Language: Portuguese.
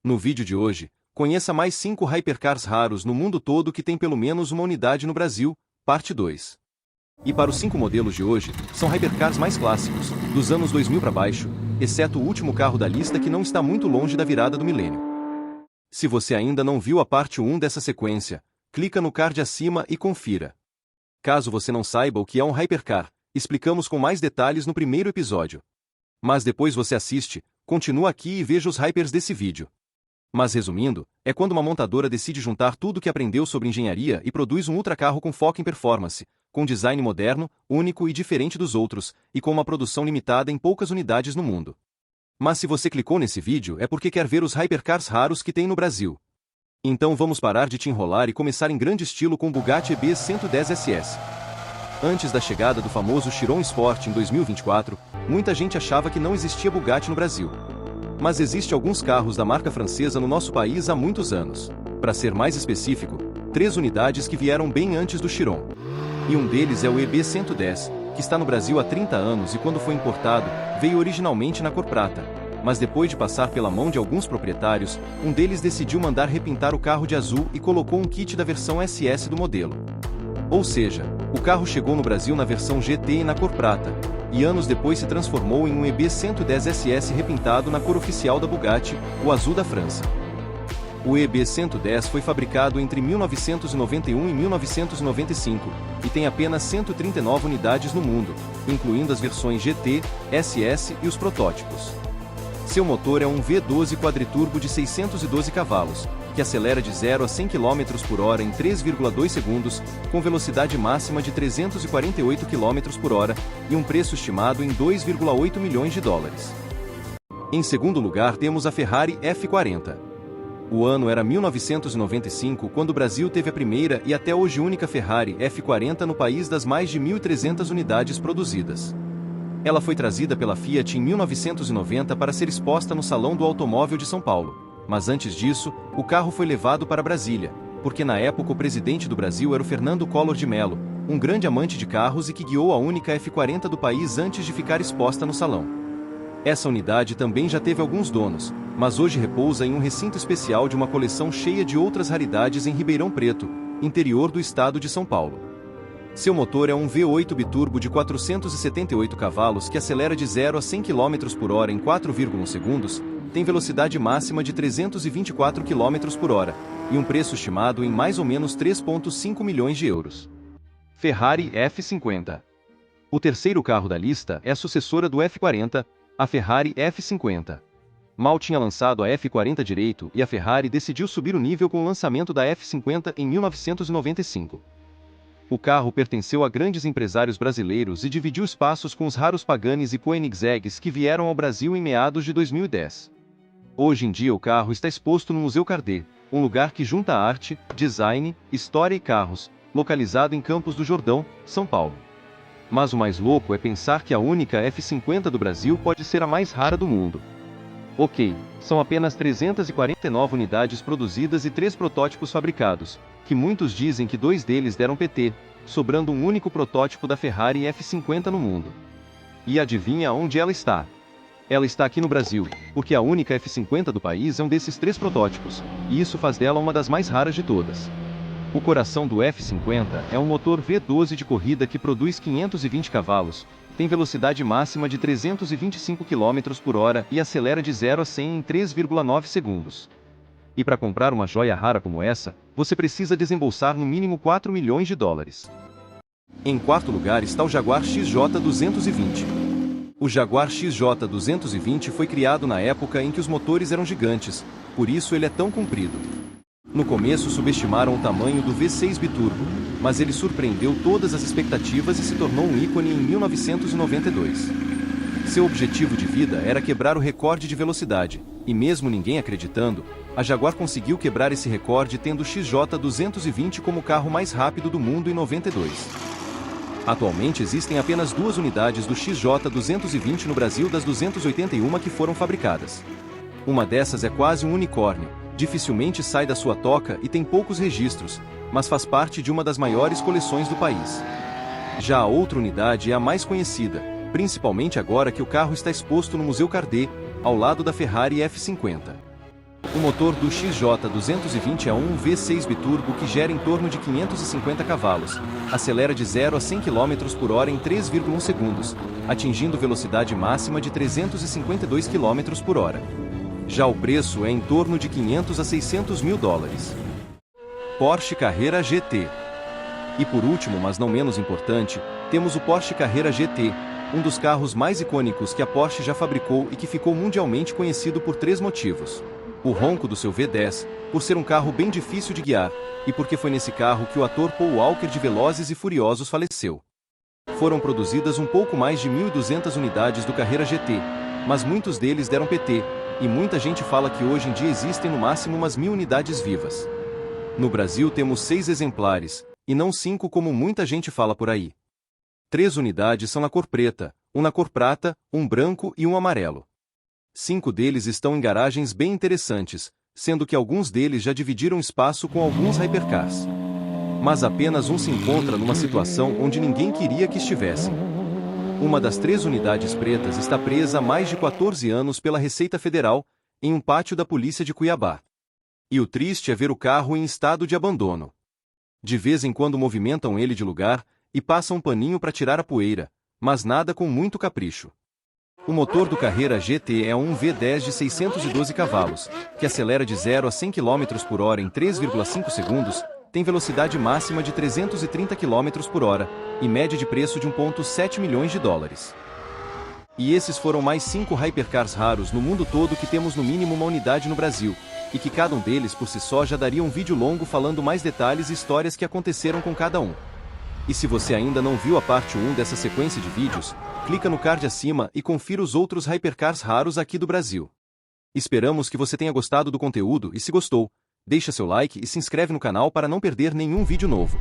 No vídeo de hoje, conheça mais 5 hypercars raros no mundo todo que tem pelo menos uma unidade no Brasil, parte 2. E para os 5 modelos de hoje, são hypercars mais clássicos, dos anos 2000 para baixo, exceto o último carro da lista que não está muito longe da virada do milênio. Se você ainda não viu a parte 1 dessa sequência, clica no card acima e confira. Caso você não saiba o que é um hypercar, explicamos com mais detalhes no primeiro episódio. Mas depois você assiste, continua aqui e veja os hypers desse vídeo. Mas resumindo, é quando uma montadora decide juntar tudo que aprendeu sobre engenharia e produz um ultracarro com foco em performance, com design moderno, único e diferente dos outros, e com uma produção limitada em poucas unidades no mundo. Mas se você clicou nesse vídeo é porque quer ver os hypercars raros que tem no Brasil. Então vamos parar de te enrolar e começar em grande estilo com o Bugatti EB110 SS. Antes da chegada do famoso Chiron Sport em 2024, muita gente achava que não existia Bugatti no Brasil. Mas existe alguns carros da marca francesa no nosso país há muitos anos. Para ser mais específico, 3 unidades que vieram bem antes do Chiron. E um deles é o EB110, que está no Brasil há 30 anos e quando foi importado, veio originalmente na cor prata. Mas depois de passar pela mão de alguns proprietários, um deles decidiu mandar repintar o carro de azul e colocou um kit da versão SS do modelo. Ou seja, o carro chegou no Brasil na versão GT e na cor prata, e anos depois se transformou em um EB110 SS repintado na cor oficial da Bugatti, o azul da França. O EB110 foi fabricado entre 1991 e 1995, e tem apenas 139 unidades no mundo, incluindo as versões GT, SS e os protótipos. Seu motor é um V12 quadriturbo de 612 cavalos, que acelera de 0 a 100 km por hora em 3,2 segundos, com velocidade máxima de 348 km por hora, e um preço estimado em 2,8 milhões de dólares. Em segundo lugar temos a Ferrari F40. O ano era 1995 quando o Brasil teve a primeira e até hoje única Ferrari F40 no país das mais de 1.300 unidades produzidas. Ela foi trazida pela Fiat em 1990 para ser exposta no Salão do Automóvel de São Paulo. Mas antes disso, o carro foi levado para Brasília, porque na época o presidente do Brasil era o Fernando Collor de Mello, um grande amante de carros e que guiou a única F40 do país antes de ficar exposta no salão. Essa unidade também já teve alguns donos, mas hoje repousa em um recinto especial de uma coleção cheia de outras raridades em Ribeirão Preto, interior do estado de São Paulo. Seu motor é um V8 biturbo de 478 cavalos que acelera de 0 a 100 km por hora em 4,1 segundos, tem velocidade máxima de 324 km por hora, e um preço estimado em mais ou menos 3,5 milhões de euros. Ferrari F50. O terceiro carro da lista é a sucessora do F40, a Ferrari F50. Mal tinha lançado a F40 direito e a Ferrari decidiu subir o nível com o lançamento da F50 em 1995. O carro pertenceu a grandes empresários brasileiros e dividiu espaços com os raros Paganis e Koenigsegg's que vieram ao Brasil em meados de 2010. Hoje em dia o carro está exposto no Museu Cardet, um lugar que junta arte, design, história e carros, localizado em Campos do Jordão, São Paulo. Mas o mais louco é pensar que a única F50 do Brasil pode ser a mais rara do mundo. Ok, são apenas 349 unidades produzidas e 3 protótipos fabricados, que muitos dizem que 2 deles deram PT, sobrando um único protótipo da Ferrari F50 no mundo. E adivinha onde ela está? Ela está aqui no Brasil, porque a única F50 do país é um desses 3 protótipos, e isso faz dela uma das mais raras de todas. O coração do F50 é um motor V12 de corrida que produz 520 cavalos, tem velocidade máxima de 325 km por hora e acelera de 0 a 100 em 3,9 segundos. E para comprar uma joia rara como essa, você precisa desembolsar no mínimo 4 milhões de dólares. Em quarto lugar está o Jaguar XJ220. O Jaguar XJ220 foi criado na época em que os motores eram gigantes, por isso ele é tão comprido. No começo subestimaram o tamanho do V6 biturbo, mas ele surpreendeu todas as expectativas e se tornou um ícone em 1992. Seu objetivo de vida era quebrar o recorde de velocidade, e mesmo ninguém acreditando, a Jaguar conseguiu quebrar esse recorde tendo o XJ220 como o carro mais rápido do mundo em 92. Atualmente existem apenas 2 unidades do XJ220 no Brasil das 281 que foram fabricadas. Uma dessas é quase um unicórnio, dificilmente sai da sua toca e tem poucos registros, mas faz parte de uma das maiores coleções do país. Já a outra unidade é a mais conhecida, principalmente agora que o carro está exposto no Museu Cardet, ao lado da Ferrari F50. O motor do XJ220 é um V6 biturbo que gera em torno de 550 cavalos, acelera de 0 a 100 km por hora em 3,1 segundos, atingindo velocidade máxima de 352 km por hora. Já o preço é em torno de 500 a 600 mil dólares. Porsche Carrera GT. E por último, mas não menos importante, temos o Porsche Carrera GT, um dos carros mais icônicos que a Porsche já fabricou e que ficou mundialmente conhecido por 3 motivos. O ronco do seu V10, por ser um carro bem difícil de guiar, e porque foi nesse carro que o ator Paul Walker de Velozes e Furiosos faleceu. Foram produzidas um pouco mais de 1.200 unidades do Carrera GT, mas muitos deles deram PT, e muita gente fala que hoje em dia existem no máximo umas 1.000 unidades vivas. No Brasil temos 6 exemplares, e não 5 como muita gente fala por aí. 3 unidades são na cor preta, um na cor prata, um branco e um amarelo. 5 deles estão em garagens bem interessantes, sendo que alguns deles já dividiram espaço com alguns hypercars. Mas apenas um se encontra numa situação onde ninguém queria que estivessem. Uma das 3 unidades pretas está presa há mais de 14 anos pela Receita Federal, em um pátio da polícia de Cuiabá. E o triste é ver o carro em estado de abandono. De vez em quando movimentam ele de lugar, e passam um paninho para tirar a poeira, mas nada com muito capricho. O motor do Carrera GT é um V10 de 612 cavalos, que acelera de 0 a 100 km por hora em 3,5 segundos, tem velocidade máxima de 330 km por hora, e média de preço de 1,7 milhões de dólares. E esses foram mais 5 hypercars raros no mundo todo que temos no mínimo uma unidade no Brasil, e que cada um deles por si só já daria um vídeo longo falando mais detalhes e histórias que aconteceram com cada um. E se você ainda não viu a parte 1 dessa sequência de vídeos, clica no card acima e confira os outros hypercars raros aqui do Brasil. Esperamos que você tenha gostado do conteúdo e se gostou, deixa seu like e se inscreve no canal para não perder nenhum vídeo novo.